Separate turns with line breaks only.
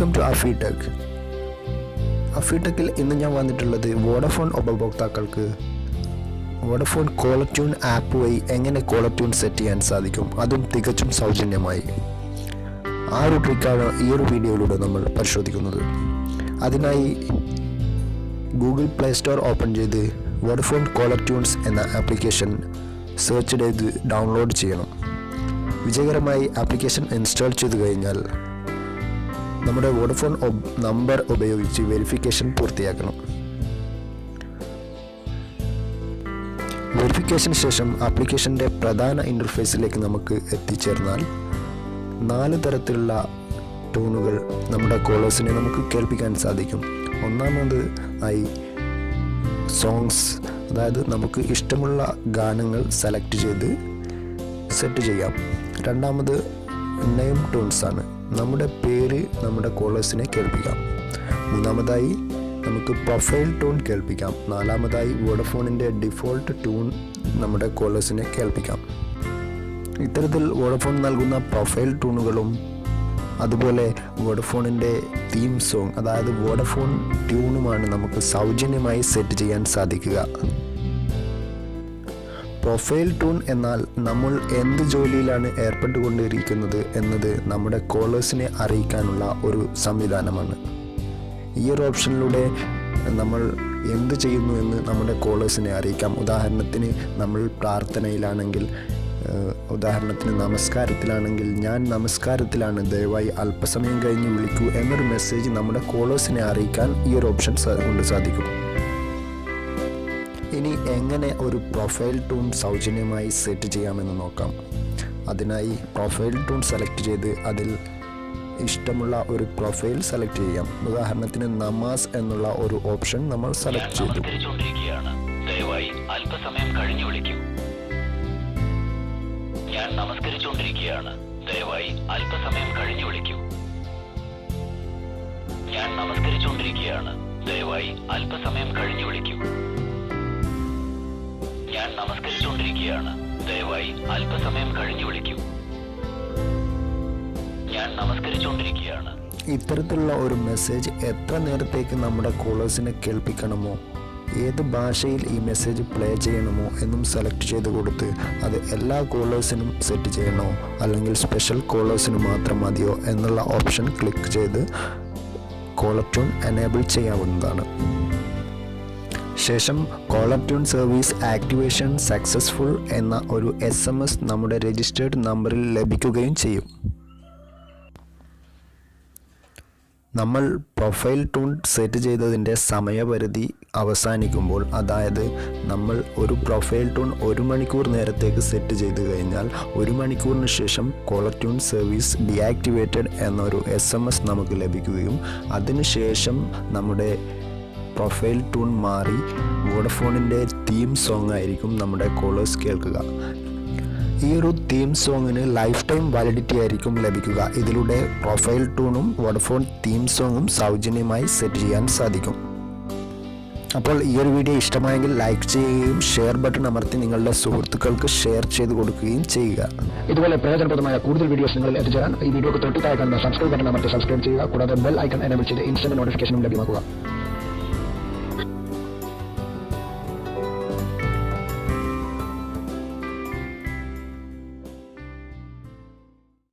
Welcome to അഫിടെക്. അഫിടെക്കിൽ ഇന്ന് ഞാൻ വന്നിട്ടുള്ളത് വോഡഫോൺ ഉപഭോക്താക്കൾക്ക് വോഡഫോൺ കോളർ ട്യൂൺ ആപ്പ് വഴി എങ്ങനെ കോളർ ട്യൂൺ സെറ്റ് ചെയ്യാൻ സാധിക്കും, അതും തികച്ചും സൗജന്യമായി. ആ ഒരു ട്രിക്കാണ് ഈ ഒരു വീഡിയോയിലൂടെ നമ്മൾ പരിശോധിക്കുന്നത്. അതിനായി ഗൂഗിൾ പ്ലേ സ്റ്റോർ ഓപ്പൺ ചെയ്ത് വോഡഫോൺ കോളർ ട്യൂൺസ് എന്ന ആപ്ലിക്കേഷൻ സെർച്ച് ചെയ്ത് ഡൗൺലോഡ് ചെയ്യണം. വിജയകരമായി ആപ്ലിക്കേഷൻ ഇൻസ്റ്റാൾ ചെയ്ത് കഴിഞ്ഞാൽ നമ്മുടെ വോഡഫോൺ നമ്പർ ഉപയോഗിച്ച് വെരിഫിക്കേഷൻ പൂർത്തിയാക്കണം. വെരിഫിക്കേഷന് ശേഷം ആപ്ലിക്കേഷൻ്റെ പ്രധാന ഇൻ്റർഫേസിലേക്ക് നമുക്ക് എത്തിച്ചേർന്നാൽ 4 തരത്തിലുള്ള ടൂണുകൾ നമ്മുടെ കോളേഴ്സിനെ നമുക്ക് കേൾപ്പിക്കാൻ സാധിക്കും. ഒന്നാമത് ആയി സോങ്സ്, അതായത് നമുക്ക് ഇഷ്ടമുള്ള ഗാനങ്ങൾ സെലക്ട് ചെയ്ത് സെറ്റ് ചെയ്യാം. രണ്ടാമത് നെയിം ടൂൺസ് ആണ്, നമ്മുടെ പേര് നമ്മുടെ കോളേഴ്സിനെ കേൾപ്പിക്കാം. മൂന്നാമതായി നമുക്ക് പ്രൊഫൈൽ ടൂൺ കേൾപ്പിക്കാം. നാലാമതായി വോഡഫോണിൻ്റെ ഡിഫോൾട്ട് ടൂൺ നമ്മുടെ കോളേഴ്സിനെ കേൾപ്പിക്കാം. ഇത്തരത്തിൽ വോഡഫോൺ നൽകുന്ന പ്രൊഫൈൽ ടൂണുകളും അതുപോലെ വോഡഫോണിൻ്റെ തീം സോങ്, അതായത് വോഡഫോൺ ട്യൂണുമാണ് നമുക്ക് സൗജന്യമായി സെറ്റ് ചെയ്യാൻ സാധിക്കുക. പ്രൊഫൈൽ ടൂൺ എന്നാൽ നമ്മൾ എന്ത് ജോലിയിലാണ് ഏർപ്പെട്ടുകൊണ്ടിരിക്കുന്നത് എന്നത് നമ്മുടെ കോളേഴ്സിനെ അറിയിക്കാനുള്ള ഒരു സംവിധാനമാണ്. ഈ ഒരു ഓപ്ഷനിലൂടെ നമ്മൾ എന്ത് ചെയ്യുന്നു എന്ന് നമ്മുടെ കോളേഴ്സിനെ അറിയിക്കാം. ഉദാഹരണത്തിന് നമ്മൾ പ്രാർത്ഥനയിലാണെങ്കിൽ, ഉദാഹരണത്തിന് നമസ്കാരത്തിലാണെങ്കിൽ, ഞാൻ നമസ്കാരത്തിലാണ്, ദയവായി അല്പസമയം കഴിഞ്ഞ് വിളിക്കൂ എന്നൊരു മെസ്സേജ് നമ്മുടെ കോളേഴ്സിനെ അറിയിക്കാൻ ഈ ഒരു ഓപ്ഷൻ കൊണ്ട് സാധിക്കും. ഇനി എങ്ങനെ ഒരു പ്രൊഫൈൽ ടൂൺ സൗജന്യമായി സെറ്റ് ചെയ്യാമെന്ന് നോക്കാം. അതിനായി പ്രൊഫൈൽ ടൂൺ സെലക്ട് ചെയ്ത് അതിൽ ഇഷ്ടമുള്ള ഒരു പ്രൊഫൈൽ സെലക്ട് ചെയ്യാം. ഉദാഹരണത്തിന് നമാസ് എന്നുള്ള ഒരു ഓപ്ഷൻ നമ്മൾ സെലക്ട് ചെയ്തു.
ദയവായി അല്പസമയം കഴിഞ്ഞ് വിളിക്കൂ. ഞാൻ നമസ്കരിച്ചുകൊണ്ടിരിക്കുകയാണ്, ദയവായി അല്പസമയം കഴിഞ്ഞ് വിളിക്കൂ. ഞാൻ നമസ്കരിച്ചുകൊണ്ടിരിക്കുകയാണ്, ദയവായി അല്പസമയം കഴിഞ്ഞ് വിളിക്കൂ. ഞാൻ നമസ്കരിച്ചുകൊണ്ടിരിക്കുകയാണ്, ദയവായി അല്പസമയം കഴിഞ്ഞ് വിളിക്കൂ. ഞാൻ നമസ്കരിച്ചുകൊണ്ടിരിക്കുകയാണ്.
ഇത്തരത്തിലുള്ള ഒരു മെസ്സേജ് എത്ര നേരത്തേക്ക് നമ്മുടെ കോളേഴ്സിനെ കേൾപ്പിക്കണമോ, ഏത് ഭാഷയിൽ ഈ മെസ്സേജ് പ്ലേ ചെയ്യണമോ എന്നും സെലക്ട് ചെയ്ത് കൊടുത്ത് അത് എല്ലാ കോളേഴ്സിനും സെറ്റ് ചെയ്യണോ അല്ലെങ്കിൽ സ്പെഷ്യൽ കോളേഴ്സിന് മാത്രം മതിയോ എന്നുള്ള ഓപ്ഷൻ ക്ലിക്ക് ചെയ്ത് കോളർ ട്യൂൺ എനേബിൾ ചെയ്യാവുന്നതാണ്. ശേഷം caller tune service activation successful എന്ന ഒരു SMS നമ്മുടെ രജിസ്റ്റേർഡ് നമ്പറിൽ ലഭിക്കുകയും ചെയ്യും. നമ്മൾ പ്രൊഫൈൽ ടൂൺ സെറ്റ് ചെയ്തതിൻ്റെ സമയപരിധി അവസാനിക്കുമ്പോൾ, അതായത് നമ്മൾ ഒരു പ്രൊഫൈൽ ടൂൺ 1 മണിക്കൂർ നേരത്തേക്ക് സെറ്റ് ചെയ്ത് കഴിഞ്ഞാൽ 1 മണിക്കൂറിന് ശേഷം കോളർ ട്യൂൺ സർവീസ് ഡീആക്ടിവേറ്റഡ് എന്നൊരു SMS നമുക്ക് ലഭിക്കുകയും അതിനുശേഷം നമ്മുടെ പ്രൊഫൈൽ ടൂൺ മാറി വോഡഫോണിൻ്റെ തീം സോങ് ആയിരിക്കും നമ്മുടെ കോളേഴ്സ് കേൾക്കുക. ഈ ഒരു തീം സോങ്ങിന് ലൈഫ് ടൈം വാലിഡിറ്റി ആയിരിക്കും ലഭിക്കുക. ഇതിലൂടെ പ്രൊഫൈൽ ടൂണും വോഡഫോൺ തീം സോങ്ങും സൗജന്യമായി സെറ്റ് ചെയ്യാൻ സാധിക്കും. അപ്പോൾ ഈ ഒരു വീഡിയോ ഇഷ്ടമായെങ്കിൽ ലൈക്ക് ചെയ്യുകയും ഷെയർ ബട്ടൺ അമർത്തി നിങ്ങളുടെ സുഹൃത്തുക്കൾക്ക് ഷെയർ ചെയ്ത് കൊടുക്കുകയും ചെയ്യുക.
ഇതുപോലെ പ്രയോജനപ്രദമായ കൂടുതൽ വീഡിയോസ് നിങ്ങളിൽ എത്തിച്ചേരാൻ ഈ വീഡിയോക്ക് തൊട്ട് താഴെ കാണുന്ന സബ്സ്ക്രൈബ് ബട്ടൺ അമർത്തി സബ്സ്ക്രൈബ് ചെയ്യുക. കൂടാതെ ബെൽ ഐക്കൺ എനേബിൾ ചെയ്ത് ഇൻസ്റ്റന്റ് നോട്ടിഫിക്കേഷനും ലഭ്യമാക്കുക.